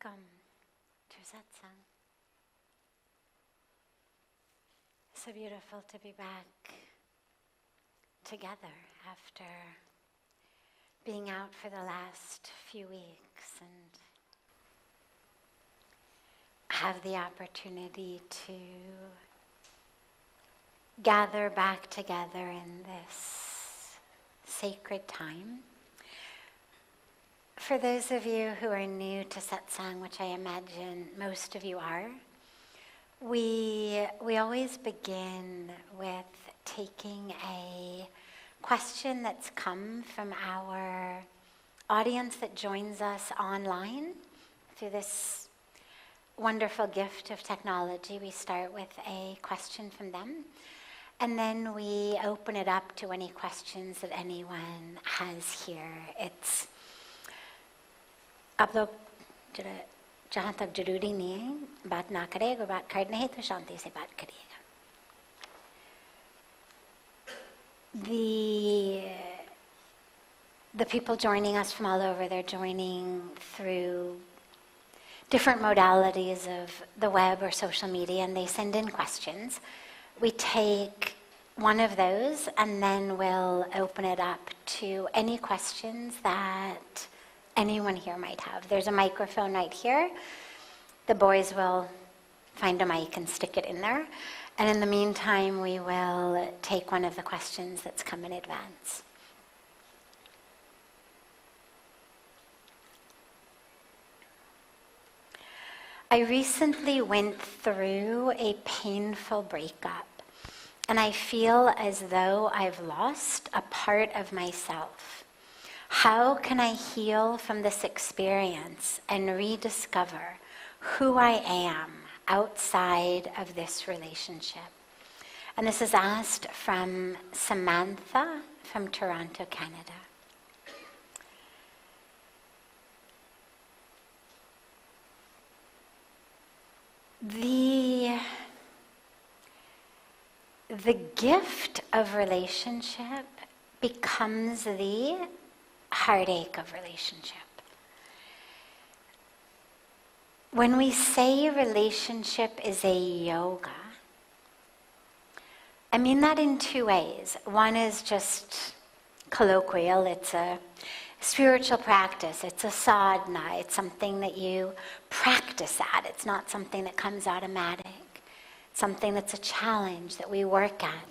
Welcome to Satsang. So beautiful to be back together after being out for the last few weeks and have the opportunity to gather back together in this sacred time. For those of you who are new to Satsang, which I imagine most of you are, we always begin with taking a question that's come from our audience that joins us online through this wonderful gift of technology. We start with a question from them, and then we open it up to any questions that anyone has here. It's आप लोग जहाँ तक जरूरी नहीं है बात ना करें, अगर बात करनी है तो शांति से बात करिएगा. The people joining us from all over, they're joining through different modalities of the web or social media, and they send in questions. We take one of those and then we'll open it up to any questions that anyone here might have. There's a microphone right here. The boys will find a mic and stick it in there. And in the meantime, we will take one of the questions that's come in advance. I recently went through a painful breakup, and I feel as though I've lost a part of myself. How can I heal from this experience and rediscover who I am outside of this relationship? And this is asked from Samantha from Toronto, Canada. The gift of relationship becomes the heartache of relationship. When we say relationship is a yoga, I mean that in two ways. One is just colloquial. It's a spiritual practice. It's a sadhana. It's something that you practice at. It's not something that comes automatic. It's something that's a challenge that we work at.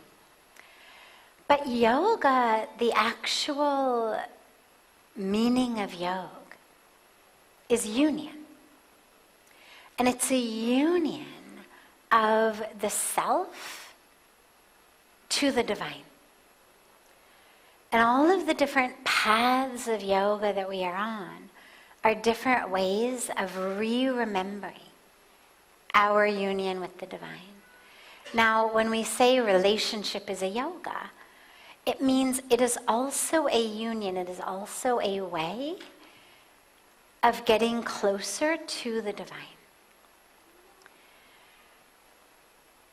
But yoga, the actual meaning of yoga is union. And it's a union of the self to the divine. And all of the different paths of yoga that we are on are different ways of re-remembering our union with the divine. Now, when we say relationship is a yoga, it means it is also a union, it is also a way of getting closer to the divine.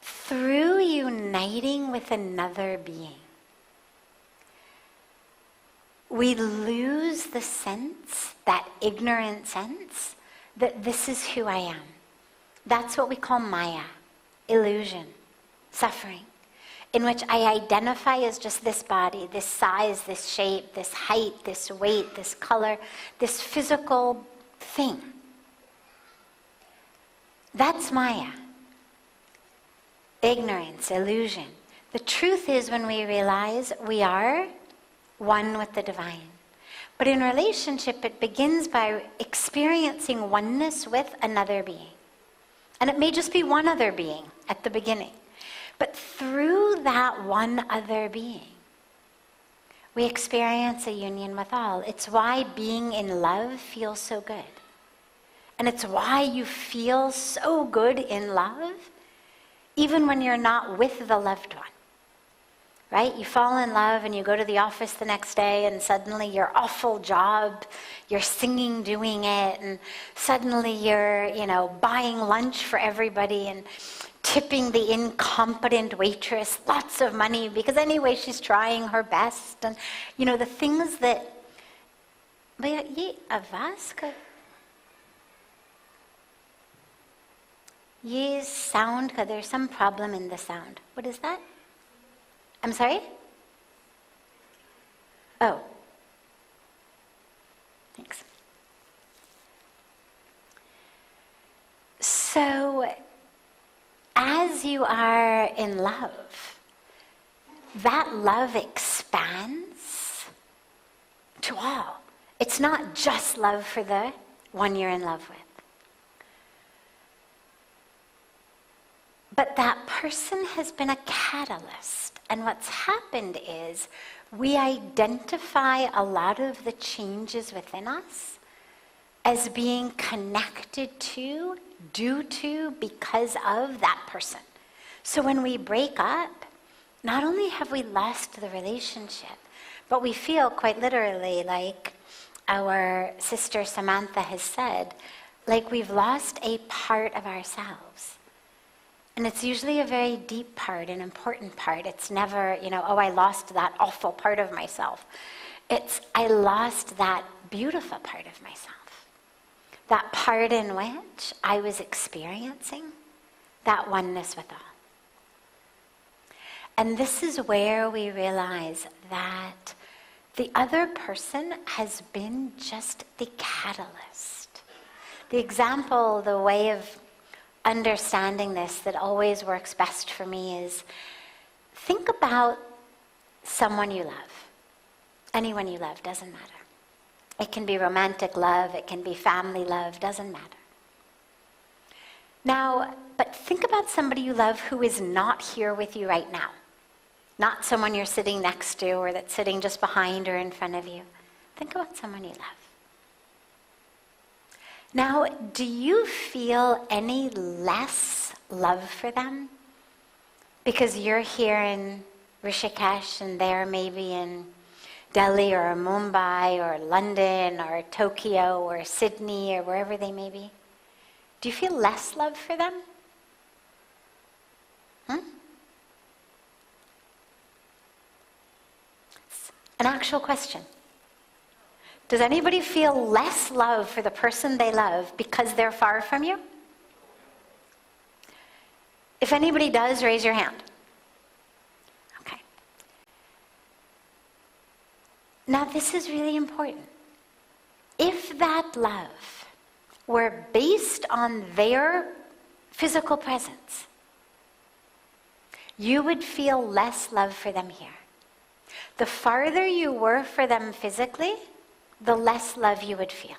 Through uniting with another being, we lose the sense, that ignorant sense, that this is who I am. That's what we call Maya, illusion, suffering, in which I identify as just this body, this size, this shape, this height, this weight, this color, this physical thing. That's Maya. Ignorance, illusion. The truth is when we realize we are one with the divine. But in relationship, it begins by experiencing oneness with another being. And it may just be one other being at the beginning. But through that one other being, we experience a union with all. It's why being in love feels so good. And it's why you feel so good in love, even when you're not with the loved one. Right? You fall in love and you go to the office the next day and suddenly your awful job, you're singing doing it, and suddenly you're, buying lunch for everybody and tipping the incompetent waitress lots of money because anyway she's trying her best, and the things that भैया ये आवाज का Use sound, because there's some problem in the sound. What is that? I'm sorry? Oh. Thanks. So, as you are in love, that love expands to all. It's not just love for the one you're in love with. But that person has been a catalyst. And what's happened is we identify a lot of the changes within us as being connected to, due to, because of that person. So when we break up, not only have we lost the relationship, but we feel quite literally, like our sister Samantha has said, like we've lost a part of ourselves. And it's usually a very deep part, an important part. It's never, oh, I lost that awful part of myself. It's, I lost that beautiful part of myself. That part in which I was experiencing that oneness with all. And this is where we realize that the other person has been just the catalyst. The example, the way of understanding this that always works best for me is, think about someone you love. Anyone you love, doesn't matter. It can be romantic love, it can be family love, doesn't matter. Now, but think about somebody you love who is not here with you right now. Not someone you're sitting next to or that's sitting just behind or in front of you. Think about someone you love. Now, do you feel any less love for them? Because you're here in Rishikesh and they're maybe in Delhi or Mumbai or London or Tokyo or Sydney or wherever they may be. Do you feel less love for them? It's an actual question. Does anybody feel less love for the person they love because they're far from you? If anybody does, raise your hand. Okay. Now this is really important. If that love were based on their physical presence, you would feel less love for them here. The farther you were for them physically, the less love you would feel.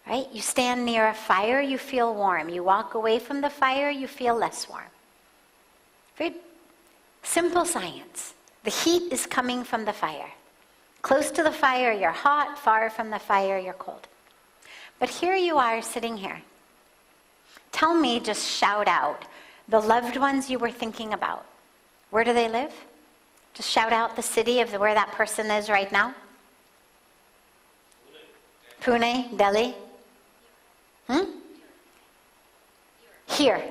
Right? You stand near a fire, you feel warm. You walk away from the fire, you feel less warm. Very simple science. The heat is coming from the fire. Close to the fire, you're hot. Far from the fire, you're cold. But here you are sitting here. Tell me, just shout out, the loved ones you were thinking about. Where do they live? Just shout out the city of where that person is right now. Pune, Delhi? Here.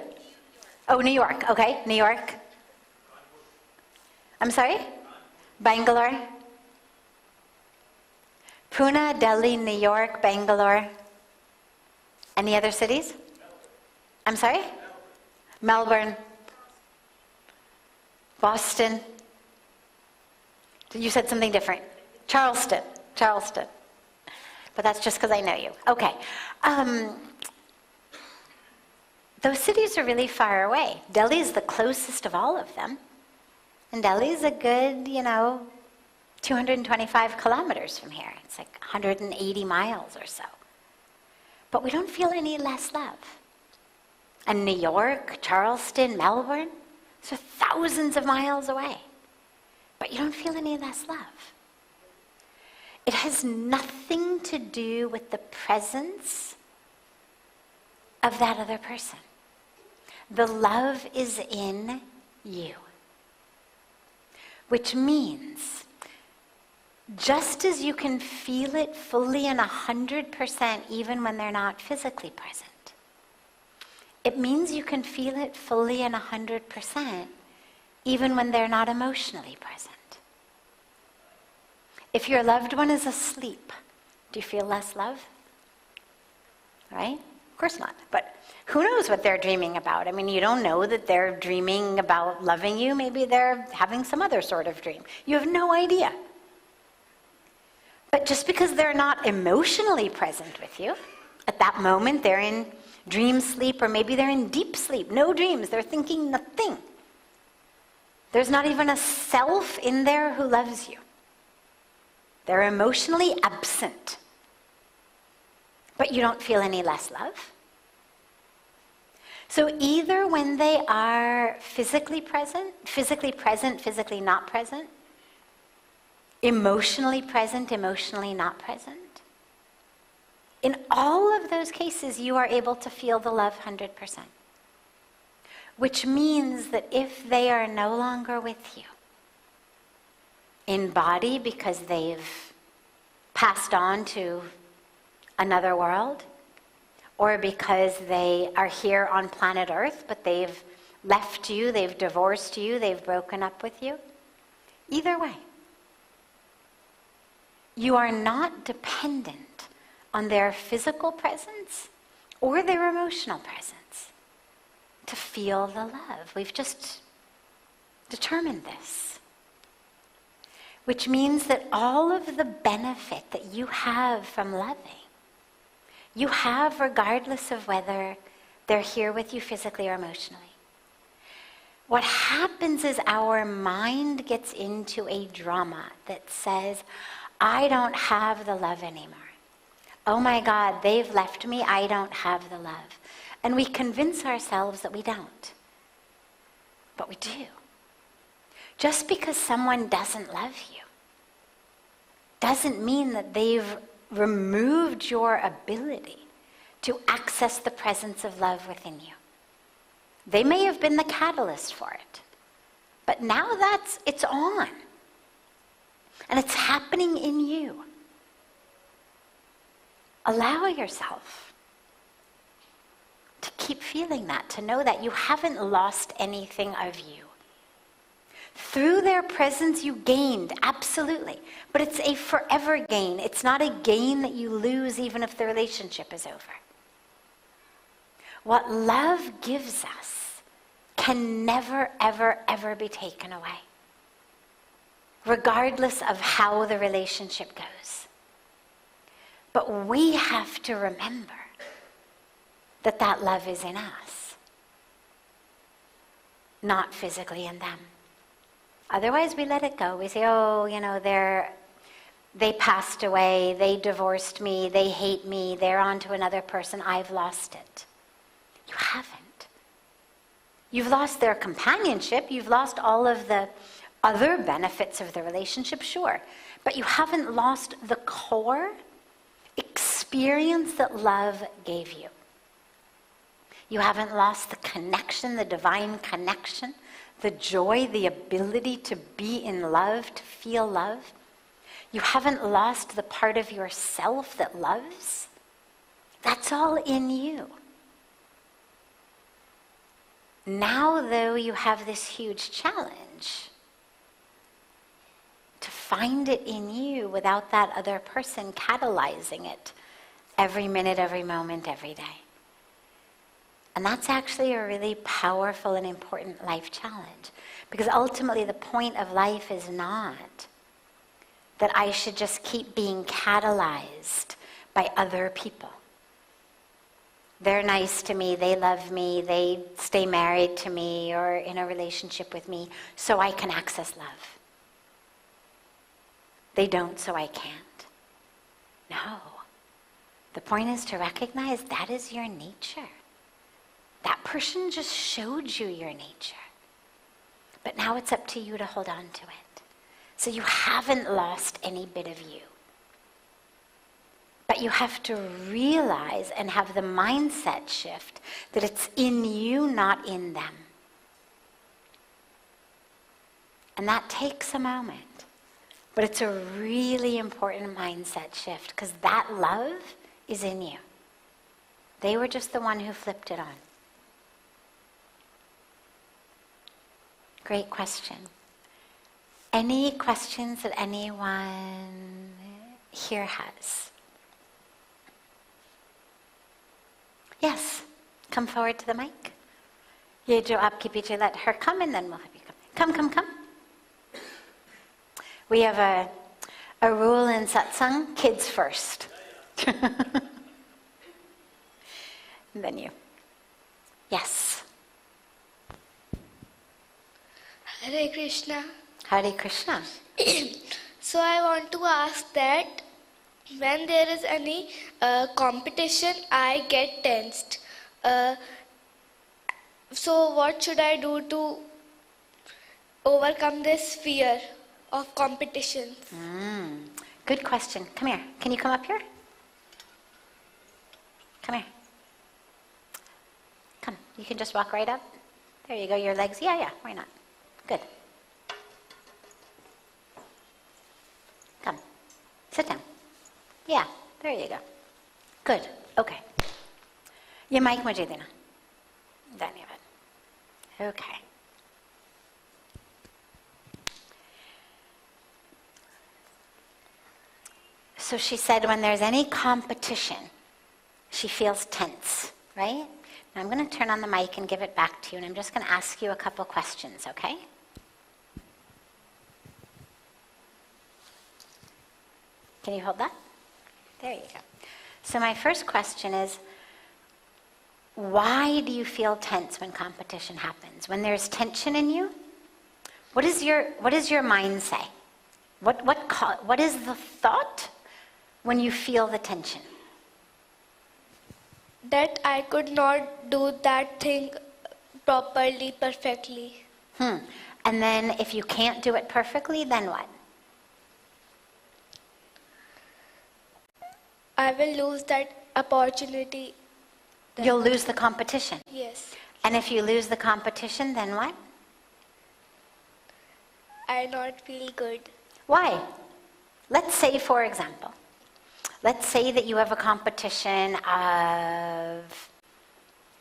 Oh, New York. Okay, New York. I'm sorry? Bangalore? Pune, Delhi, New York, Bangalore. Any other cities? I'm sorry? Melbourne. Boston. You said something different. Charleston. But that's just because I know you. Okay. Those cities are really far away. Delhi is the closest of all of them. And Delhi is a good, 225 kilometers from here. It's like 180 miles or so. But we don't feel any less love. And New York, Charleston, Melbourne, those are thousands of miles away. But you don't feel any less love. It has nothing to do with the presence of that other person. The love is in you. Which means, just as you can feel it fully and 100% even when they're not physically present, it means you can feel it fully and 100% even when they're not emotionally present. If your loved one is asleep, do you feel less love? Right? course not. But who knows what they're dreaming about? I mean, you don't know that they're dreaming about loving you. Maybe they're having some other sort of dream. You have no idea. But just because they're not emotionally present with you, at that moment they're in dream sleep, or maybe they're in deep sleep, no dreams, they're thinking nothing. There's not even a self in there who loves you. They're emotionally absent. But you don't feel any less love. So either when they are physically present, physically not present, emotionally present, emotionally not present, in all of those cases, you are able to feel the love 100%. Which means that if they are no longer with you, in body because they've passed on to another world, or because they are here on planet Earth, but they've left you, they've divorced you, they've broken up with you, either way, you are not dependent on their physical presence or their emotional presence to feel the love. We've just determined this. Which means that all of the benefit that you have from loving, you have regardless of whether they're here with you physically or emotionally. What happens is our mind gets into a drama that says, I don't have the love anymore. Oh my God, they've left me, I don't have the love. And we convince ourselves that we don't. But we do. Just because someone doesn't love you doesn't mean that they've removed your ability to access the presence of love within you. They may have been the catalyst for it, but now it's on. And it's happening in you. Allow yourself to keep feeling that, to know that you haven't lost anything of you. Through their presence you gained, absolutely. But it's a forever gain. It's not a gain that you lose even if the relationship is over. What love gives us can never, ever, ever be taken away, regardless of how the relationship goes. But we have to remember that that love is in us, not physically in them. Otherwise, we let it go. We say, oh, they passed away, they divorced me, they hate me, they're on to another person, I've lost it. You haven't. You've lost their companionship, you've lost all of the other benefits of the relationship, sure. But you haven't lost the core experience that love gave you. You haven't lost the connection, the divine connection, the joy, the ability to be in love, to feel love. You haven't lost the part of yourself that loves. That's all in you. Now, though, you have this huge challenge to find it in you without that other person catalyzing it every minute, every moment, every day. And that's actually a really powerful and important life challenge. Because ultimately the point of life is not that I should just keep being catalyzed by other people. They're nice to me, they love me, they stay married to me or in a relationship with me so I can access love. They don't, so I can't. No. The point is to recognize that is your nature. That person just showed you your nature. But now it's up to you to hold on to it. So you haven't lost any bit of you. But you have to realize and have the mindset shift that it's in you, not in them. And that takes a moment. But it's a really important mindset shift because that love is in you. They were just the one who flipped it on. Great question. Any questions that anyone here has? Yes. Come forward to the mic. Ye jo aapki piche, let her come and then we'll have you come. Come. We have a rule in satsang, kids first. And then you. Yes. Hare Krishna. Hare Krishna. So I want to ask that when there is any competition, I get tensed. So what should I do to overcome this fear of competition? Good question. Come here. Can you come up here? Come here. Come. You can just walk right up. There you go. Your legs. Yeah. Why not? Good. Come. Sit down. Yeah. There you go. Good. Okay. ये mic मुझे देना. धन्यवाद. Okay. So she said when there's any competition, she feels tense, right? Now I'm going to turn on the mic and give it back to you, and I'm just going to ask you a couple questions, okay? Can you hold that? There you go. So my first question is, why do you feel tense when competition happens? When there's tension in you, what does your mind say? What is the thought when you feel the tension? That I could not do that thing properly, perfectly. And then if you can't do it perfectly, then what? I will lose that opportunity. You'll lose the competition. Yes. And if you lose the competition, then what? I not feel good. Why? Let's say, for example, let's say that you have a competition of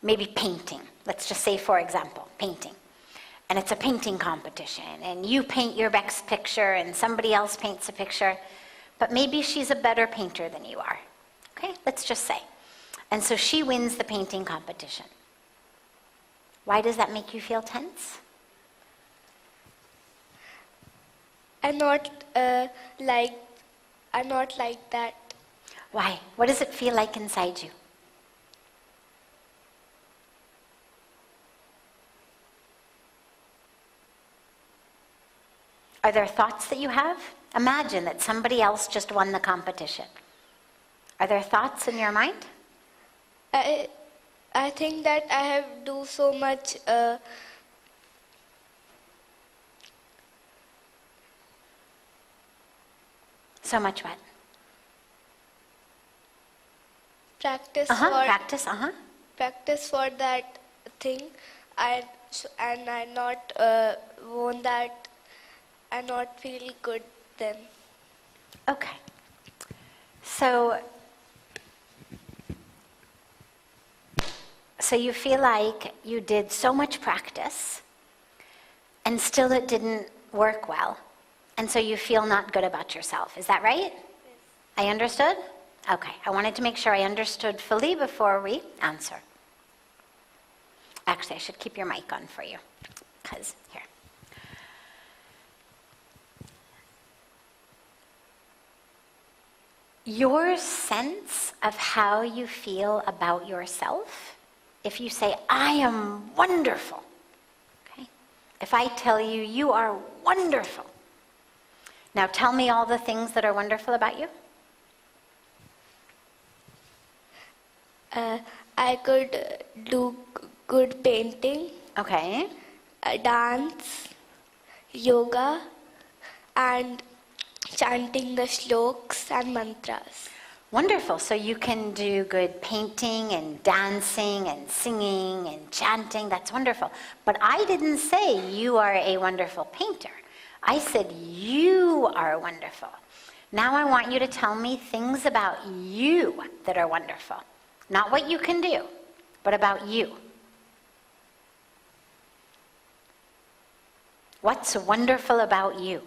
maybe painting. Let's just say, for example, painting. And it's a painting competition, and you paint your best picture, and somebody else paints a picture, but maybe she's a better painter than you are. Okay, let's just say. And so she wins the painting competition. Why does that make you feel tense? I'm not like that. Why? What does it feel like inside you? Are there thoughts that you have? Imagine that somebody else just won the competition. Are there thoughts in your mind? I think that I have do so much So much what? practice Practice. for that thing, and I not won that. I not feel good then. Okay. So you feel like you did so much practice and still it didn't work well. And so you feel not good about yourself. Is that right? Yes. I understood? Okay. I wanted to make sure I understood fully before we answer. Actually, I should keep your mic on for you. Because, here. Your sense of how you feel about yourself, if you say, I am wonderful, okay? If I tell you, you are wonderful. Now tell me all the things that are wonderful about you. I could do good painting, Okay. Dance, yoga, and chanting the shloks and mantras. Wonderful. So you can do good painting and dancing and singing and chanting. That's wonderful. But I didn't say you are a wonderful painter. I said you are wonderful. Now I want you to tell me things about you that are wonderful. Not what you can do, but about you. What's wonderful about you?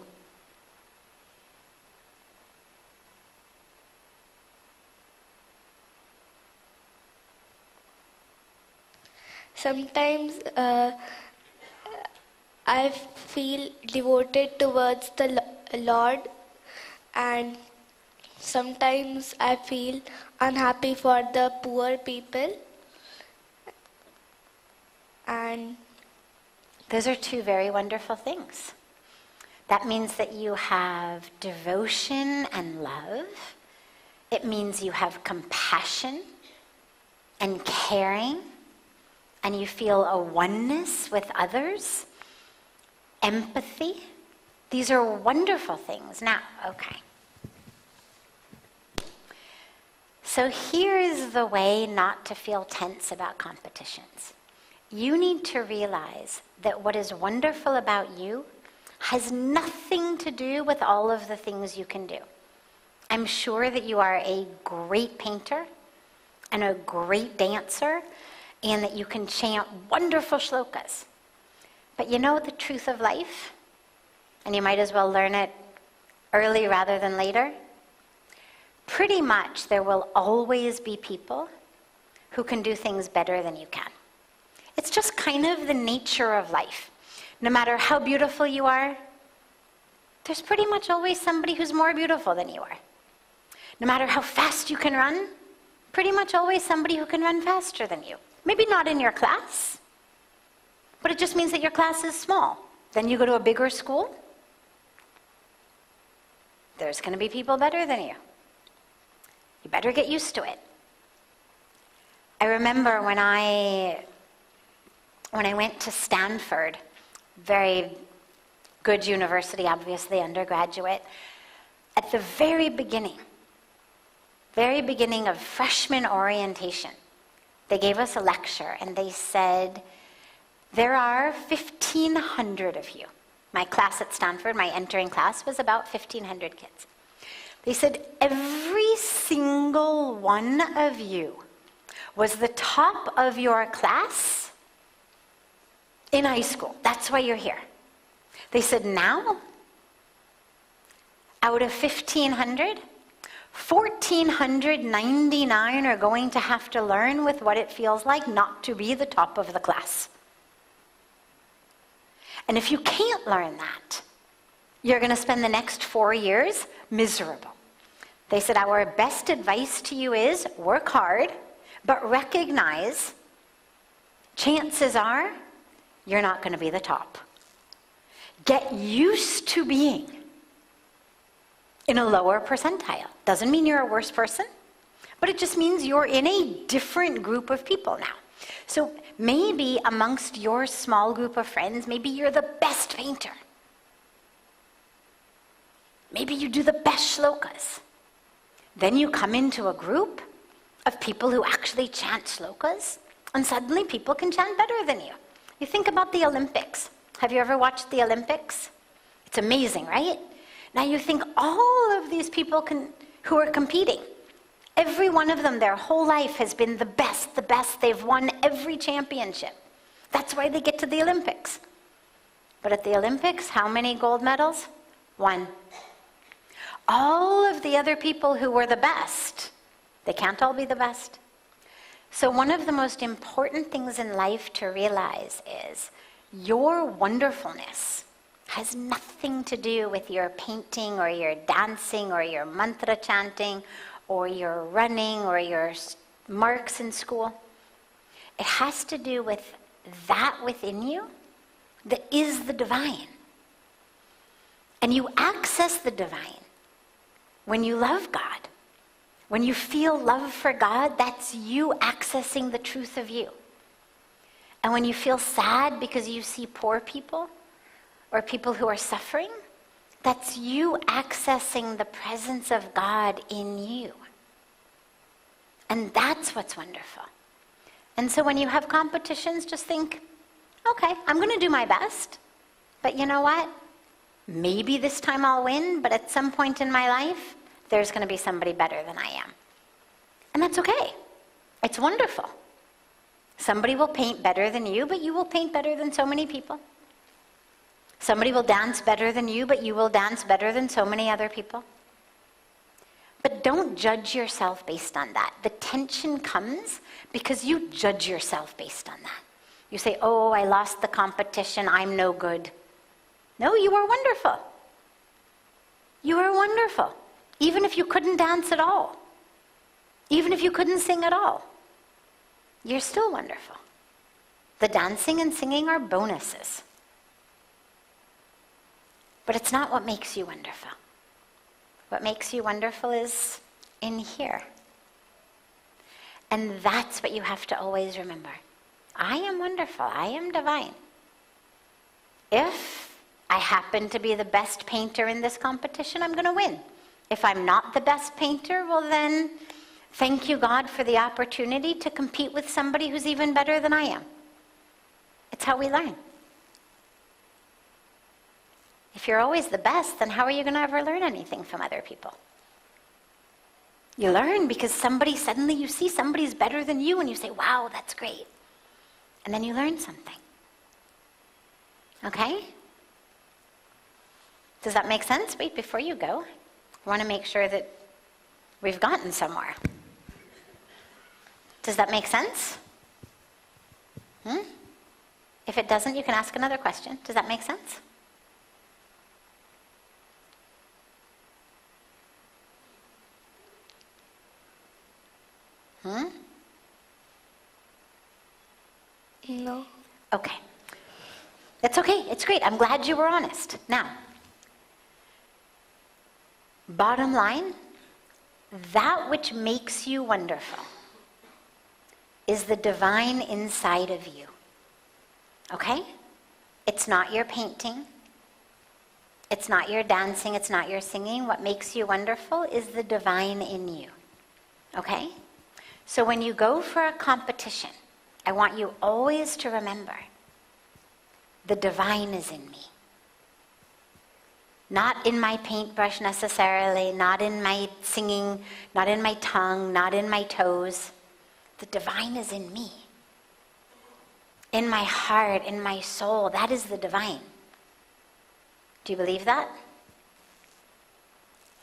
sometimes I feel devoted towards the Lord, and sometimes I feel unhappy for the poor people. And those are two very wonderful things. That means that you have devotion and love. It means you have compassion and caring, and you feel a oneness with others, empathy. These are wonderful things. Now, okay. So here is the way not to feel tense about competitions. You need to realize that what is wonderful about you has nothing to do with all of the things you can do. I'm sure that you are a great painter and a great dancer, and that you can chant wonderful shlokas. But you know the truth of life? And you might as well learn it early rather than later. Pretty much there will always be people who can do things better than you can. It's just kind of the nature of life. No matter how beautiful you are, there's pretty much always somebody who's more beautiful than you are. No matter how fast you can run, pretty much always somebody who can run faster than you. Maybe not in your class, but it just means that your class is small. Then you go to a bigger school, there's going to be people better than you. You better get used to it. I remember when I went to Stanford, very good university, obviously, undergraduate, at the very beginning of freshman orientation, they gave us a lecture and they said, there are 1,500 of you. My class at Stanford, my entering class, was about 1,500 kids. They said, every single one of you was the top of your class in high school. That's why you're here. They said, now, out of 1,500, 1,499 are going to have to learn with what it feels like not to be the top of the class. And if you can't learn that, you're going to spend the next 4 years miserable. They said, our best advice to you is work hard, but recognize chances are you're not going to be the top. Get used to being in a lower percentile. Doesn't mean you're a worse person, but it just means you're in a different group of people now. So maybe amongst your small group of friends, maybe you're the best painter. Maybe you do the best shlokas. Then you come into a group of people who actually chant shlokas, and suddenly people can chant better than you. You think about the Olympics. Have you ever watched the Olympics? It's amazing, right? Now you think all of these people who are competing, every one of them, their whole life has been the best. They've won every championship. That's why they get to the Olympics. But at the Olympics, how many gold medals? 1. All of the other people who were the best, they can't all be the best. So one of the most important things in life to realize is your wonderfulness has nothing to do with your painting or your dancing or your mantra chanting or your running or your marks in school. It has to do with that within you that is the divine. And you access the divine when you love God. When you feel love for God, that's you accessing the truth of you. And when you feel sad because you see poor people or people who are suffering, that's you accessing the presence of God in you. And that's what's wonderful. And so when you have competitions, just think, okay, I'm going to do my best. But you know what? Maybe this time I'll win, but at some point in my life, there's going to be somebody better than I am. And that's okay. It's wonderful. Somebody will paint better than you, but you will paint better than so many people. Somebody will dance better than you, but you will dance better than so many other people. But don't judge yourself based on that. The tension comes because you judge yourself based on that. You say, oh, I lost the competition, I'm no good. No, you are wonderful. You are wonderful. Even if you couldn't dance at all. Even if you couldn't sing at all. You're still wonderful. The dancing and singing are bonuses. But it's not what makes you wonderful. What makes you wonderful is in here. And that's what you have to always remember. I am wonderful. I am divine. If I happen to be the best painter in this competition, I'm going to win. If I'm not the best painter, well then, thank you, God, for the opportunity to compete with somebody who's even better than I am. It's how we learn. If you're always the best, then how are you going to ever learn anything from other people? You learn because suddenly you see somebody's better than you and you say, wow, that's great. And then you learn something. Okay? Does that make sense? Wait, before you go, I want to make sure that we've gotten somewhere. Does that make sense? If it doesn't, you can ask another question. Does that make sense? No. Okay. That's okay. It's great. I'm glad you were honest. Now, bottom line, that which makes you wonderful is the divine inside of you. Okay? It's not your painting. It's not your dancing. It's not your singing. What makes you wonderful is the divine in you. Okay? So when you go for a competition, I want you always to remember, the divine is in me. Not in my paintbrush necessarily, not in my singing, not in my tongue, not in my toes. The divine is in me. In my heart, in my soul, that is the divine. Do you believe that?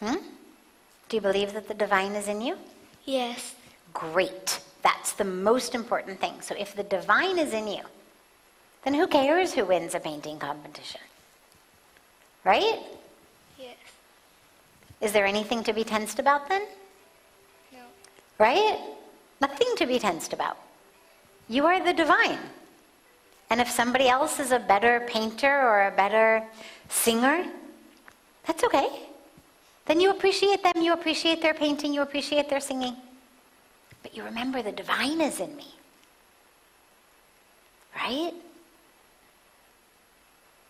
Do you believe that the divine is in you? Yes. Great. That's the most important thing. So if the divine is in you, then who cares who wins a painting competition? Right? Yes. Is there anything to be tensed about then? No. Right? Nothing to be tensed about. You are the divine. And if somebody else is a better painter or a better singer, that's okay. Then you appreciate them, you appreciate their painting, you appreciate their singing. But you remember the divine is in me. Right?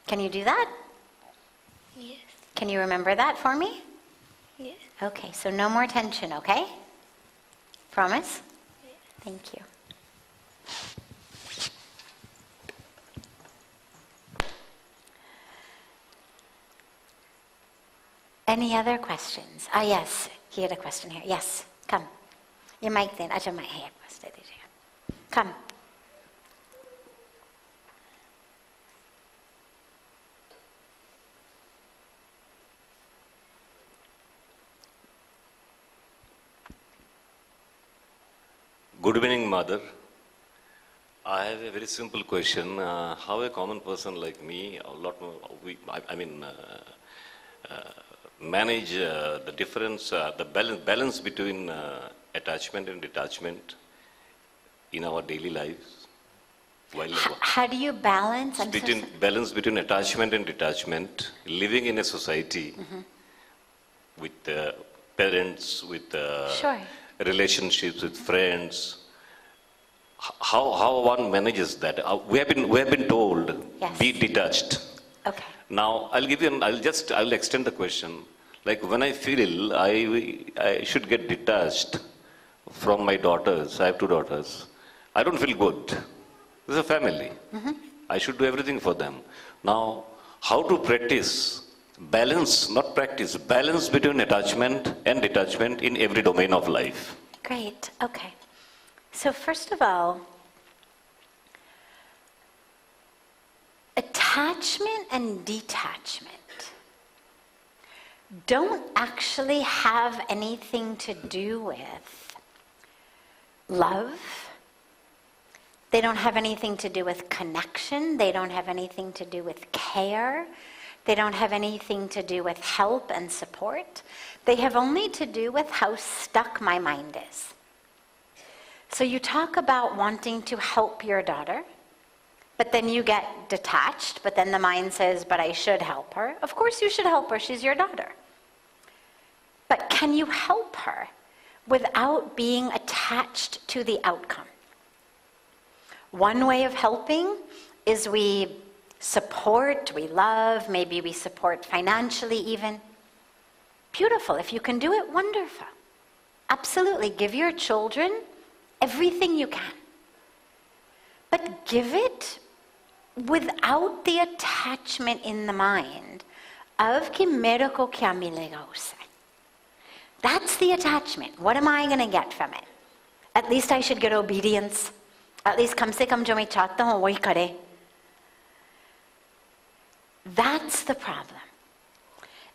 Can you do that? Yes. Can you remember that for me? Yes. Okay, so no more tension, okay? Promise? Yes. Thank you. Any other questions? Ah, yes, he had a question here. Yes, come. Your mic then. Acha mic hai ek paas de dijiye. Come. Good evening, Mother. I have a very simple question. How a common person like me, a lot more, manage the difference, the balance between attachment and detachment in our daily lives? While How do you balance? balance between attachment and detachment, living in a society with parents, with Sure. relationships with friends. How one manages that? We have been told, Yes. be detached. Okay. Now I'll extend the question. Like when I feel I should get detached from my daughters. I have 2 daughters. I don't feel good. This is a family. I should do everything for them. Now, how to practice balance, not practice, balance between attachment and detachment in every domain of life? Great. Okay. So first of all, attachment and detachment don't actually have anything to do with love, They don't have anything to do with connection. They don't have anything to do with care. They don't have anything to do with help and support. They have only to do with how stuck my mind is. So you talk about wanting to help your daughter, but then you get detached, but then the mind says, but I should help her. Of course you should help her, she's your daughter. But can you help her without being attached to the outcome? One way of helping is we support, we love, maybe we support financially even. Beautiful. If you can do it, wonderful. Absolutely. Give your children everything you can. But give it without the attachment in the mind of कि मेरे को क्या मिलेगा उससे. That's the attachment. What am I going to get from it? At least I should get obedience. At least कम से कम जो मैं चाहता हूँ वही करे. That's the problem.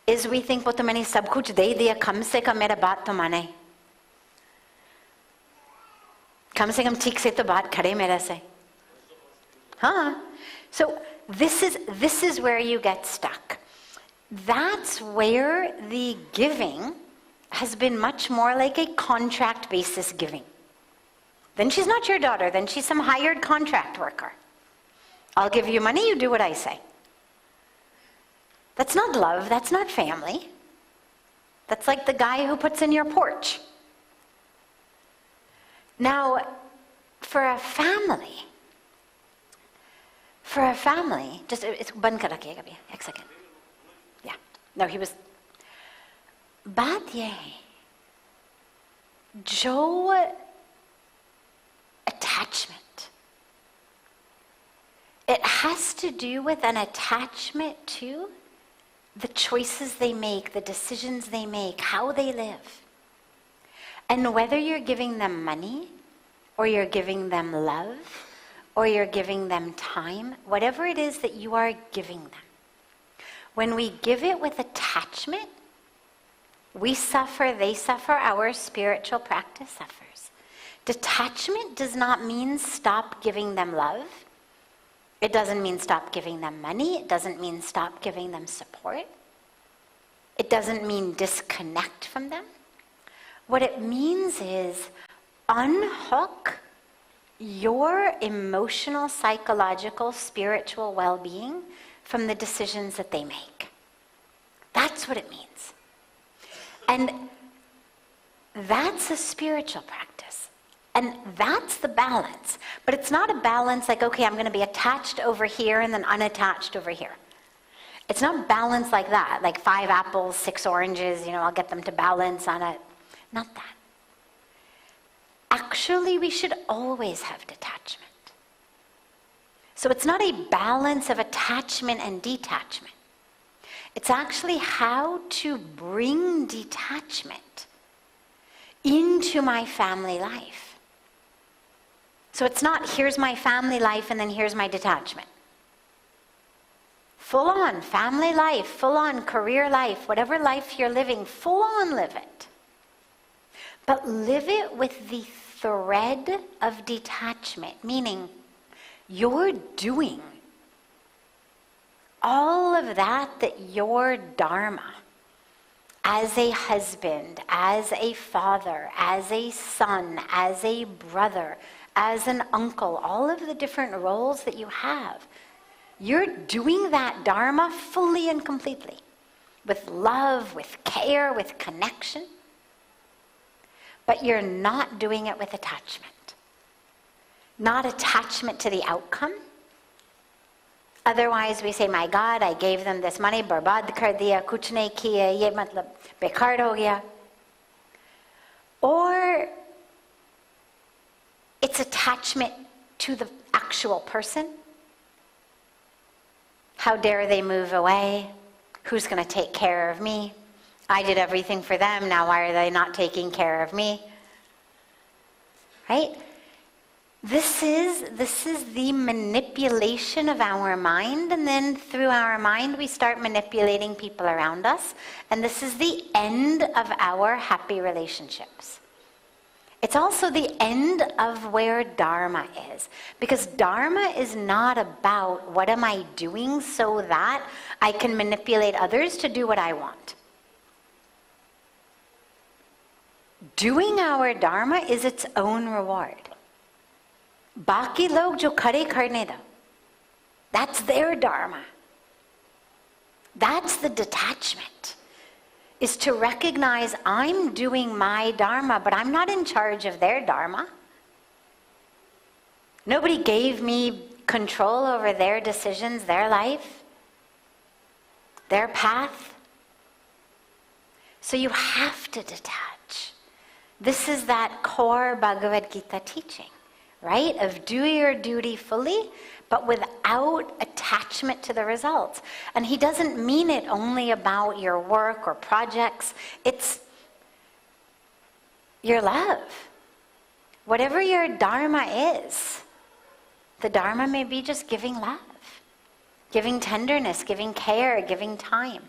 Is we think वो तो मैंने सब कुछ दे दिया, कम से कम मेरा बात तो माने. कम से कम ठीक से तो बात करे मेरे से. Huh? So this is where you get stuck. That's where the giving has been much more like a contract basis giving. Then she's not your daughter, then she's some hired contract worker. I'll give you money, you do what I say. That's not love, that's not family. That's like the guy who puts in your porch. Now, for a family, just it's बंद कर रखिएगा अभी, एक second. Yeah, no, he was. बात ये है, जो attachment, it has to do with an attachment to the choices they make, the decisions they make, how they live. And whether you're giving them money, or you're giving them love, or you're giving them time, whatever it is that you are giving them, when we give it with attachment, we suffer, they suffer, our spiritual practice suffers. Detachment does not mean stop giving them love. It doesn't mean stop giving them money. It doesn't mean stop giving them support. It doesn't mean disconnect from them. What it means is unhook your emotional, psychological, spiritual well-being from the decisions that they make. That's what it means. And that's a spiritual practice. And that's the balance. But it's not a balance like, okay, I'm going to be attached over here and then unattached over here. It's not balance like that, like 5 apples, 6 oranges, I'll get them to balance on it. Not that. Actually, we should always have detachment. So it's not a balance of attachment and detachment. It's actually how to bring detachment into my family life. So it's not, here's my family life and then here's my detachment. Full on family life, full on career life, whatever life you're living, full on live it. But live it with the thread of detachment, meaning you're doing all of that your dharma, as a husband, as a father, as a son, as a brother, as an uncle, all of the different roles that you have, you're doing that dharma fully and completely, with love, with care, with connection. But you're not doing it with attachment. Not attachment to the outcome. Otherwise we say, my God, I gave them this money, barbad kar diya, kuch nahi kiya, ye matlab bekar ho gaya. Or it's attachment to the actual person. How dare they move away? Who's going to take care of me? I did everything for them, now why are they not taking care of me? Right? This is the manipulation of our mind, and then through our mind we start manipulating people around us, and this is the end of our happy relationships. It's also the end of where Dharma is. Because Dharma is not about what am I doing so that I can manipulate others to do what I want. Doing our Dharma is its own reward. Baki log jo kare karne do. That's their Dharma. That's the detachment. Is to recognize I'm doing my Dharma, but I'm not in charge of their Dharma. Nobody gave me control over their decisions, their life, their path. So you have to detach. This is that core Bhagavad Gita teaching, right? Of do your duty fully, but without attachment to the results. And he doesn't mean it only about your work or projects. It's your love. Whatever your Dharma is, the Dharma may be just giving love, giving tenderness, giving care, giving time.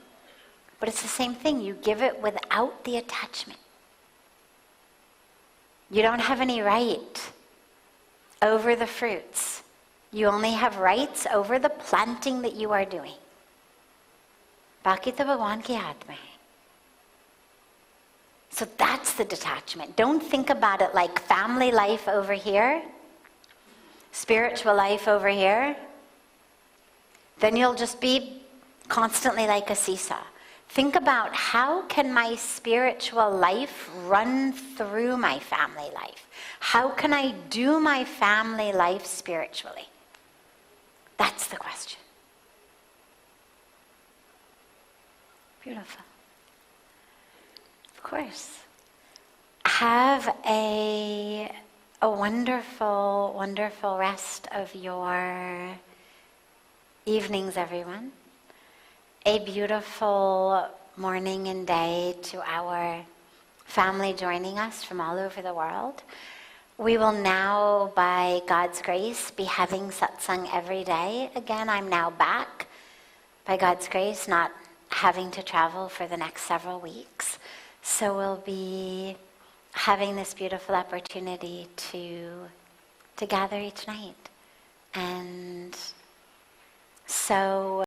But it's the same thing. You give it without the attachment. You don't have any right over the fruits. You only have rights over the planting that you are doing. Baki to Bhagwan ki hath mein hai. So that's the detachment. Don't think about it like family life over here, spiritual life over here. Then you'll just be constantly like a seesaw. Think about how can my spiritual life run through my family life? How can I do my family life spiritually? That's the question. Beautiful. Of course. Have a wonderful, wonderful rest of your evenings, everyone. A beautiful morning and day to our family joining us from all over the world. We will now, by God's grace, be having satsang every day. Again, I'm now back, by God's grace, not having to travel for the next several weeks. So we'll be having this beautiful opportunity to gather each night. And so